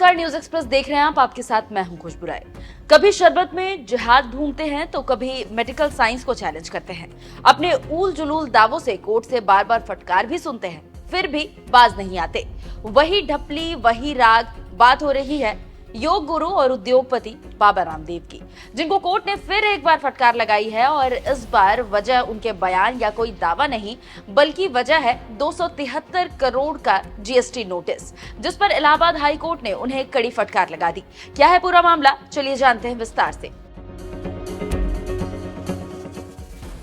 नमस्कार, news express देख रहे हैं आप। आपके साथ मैं हूं खुशबू राय। कभी शरबत में जिहाद ढूंढते हैं तो कभी मेडिकल साइंस को चैलेंज करते हैं। अपने ऊल जुलूल दावों से कोर्ट से बार बार फटकार भी सुनते हैं, फिर भी बाज नहीं आते। वही ढपली, वही राग। बात हो रही है योग गुरु और उद्योगपति बाबा रामदेव की, जिनको कोर्ट ने फिर एक बार फटकार लगाई है। और इस बार वजह उनके बयान या कोई दावा नहीं, बल्कि वजह है 273 करोड़ का जीएसटी नोटिस, जिस पर इलाहाबाद हाई कोर्ट ने उन्हें कड़ी फटकार लगा दी। क्या है पूरा मामला, चलिए जानते हैं विस्तार से।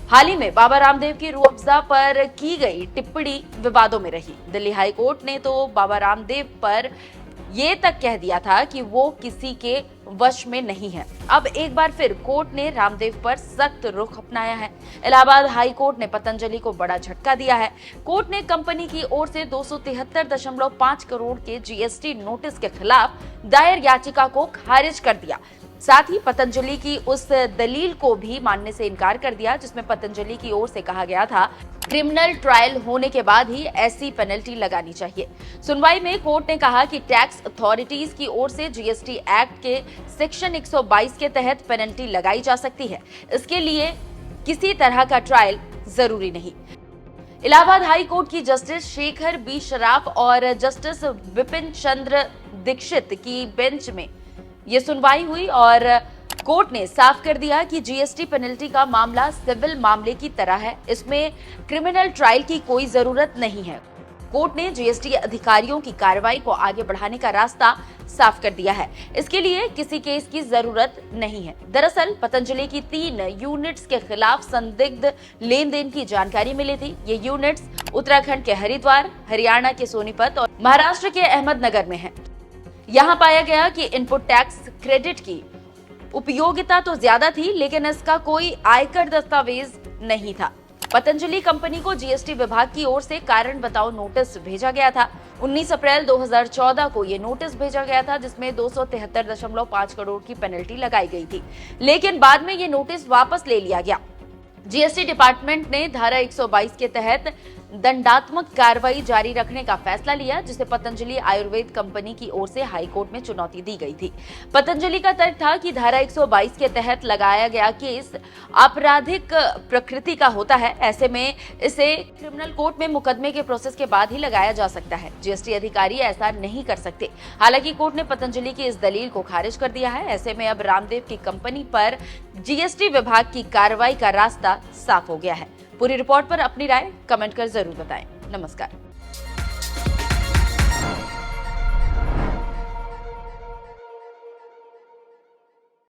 हाल ही में बाबा रामदेव की रूह अफ़ज़ा पर की गई टिप्पणी विवादों में रही। दिल्ली हाई कोर्ट ने तो बाबा रामदेव पर ये तक कह दिया था कि वो किसी के वश में नहीं है। अब एक बार फिर कोर्ट ने रामदेव पर सख्त रुख अपनाया है। इलाहाबाद हाई कोर्ट ने पतंजलि को बड़ा झटका दिया है। कोर्ट ने कंपनी की ओर से 273.5 करोड़ के जीएसटी नोटिस के खिलाफ दायर याचिका को खारिज कर दिया। साथ ही पतंजलि की उस दलील को भी मानने से इनकार कर दिया, जिसमें पतंजलि की ओर से कहा गया था क्रिमिनल ट्रायल होने के बाद ही ऐसी पेनल्टी लगानी चाहिए। सुनवाई में कोर्ट ने कहा कि टैक्स अथॉरिटीज की ओर से जीएसटी एक्ट के सेक्शन 122 के तहत पेनल्टी लगाई जा सकती है। इसके लिए किसी तरह का ट्रायल जरूरी नहीं। इलाहाबाद हाई कोर्ट की जस्टिस शेखर बी शराफ और जस्टिस विपिन चंद्र दीक्षित की बेंच में ये सुनवाई हुई और कोर्ट ने साफ कर दिया कि जीएसटी पेनल्टी का मामला सिविल मामले की तरह है। इसमें क्रिमिनल ट्रायल की कोई जरूरत नहीं है। कोर्ट ने जीएसटी अधिकारियों की कार्रवाई को आगे बढ़ाने का रास्ता साफ कर दिया है। इसके लिए किसी केस की जरूरत नहीं है। दरअसल पतंजलि की 3 यूनिट्स के खिलाफ संदिग्ध लेन देन की जानकारी मिली थी। ये यूनिट्स उत्तराखंड के हरिद्वार, हरियाणा के सोनीपत और महाराष्ट्र के अहमदनगर में है। यहाँ पाया गया कि इनपुट टैक्स क्रेडिट की उपयोगिता तो ज्यादा थी, लेकिन इसका कोई आयकर दस्तावेज नहीं था। पतंजलि कंपनी को जीएसटी विभाग की ओर से कारण बताओ नोटिस भेजा गया था। 19 अप्रैल 2014 को ये नोटिस भेजा गया था, जिसमें 273.5 करोड़ की पेनल्टी लगाई गई थी, लेकिन बाद में ये नोटिस वापस ले लिया गया। जीएसटी डिपार्टमेंट ने धारा 122 के तहत दंडात्मक कार्रवाई जारी रखने का फैसला लिया, जिसे पतंजलि आयुर्वेद कंपनी की ओर से हाई कोर्ट में चुनौती दी गई थी। पतंजलि का तर्क था कि धारा 122 के तहत लगाया गया केस आपराधिक प्रकृति का होता है। ऐसे में इसे क्रिमिनल कोर्ट में मुकदमे के प्रोसेस के बाद ही लगाया जा सकता है। जीएसटी अधिकारी ऐसा नहीं कर सकते। हालांकि कोर्ट ने पतंजलि की इस दलील को खारिज कर दिया है। ऐसे में अब रामदेव की कंपनी पर जीएसटी विभाग की कार्रवाई का रास्ता साफ हो गया है। पूरी रिपोर्ट पर अपनी राय कमेंट कर जरूर बताएं। नमस्कार।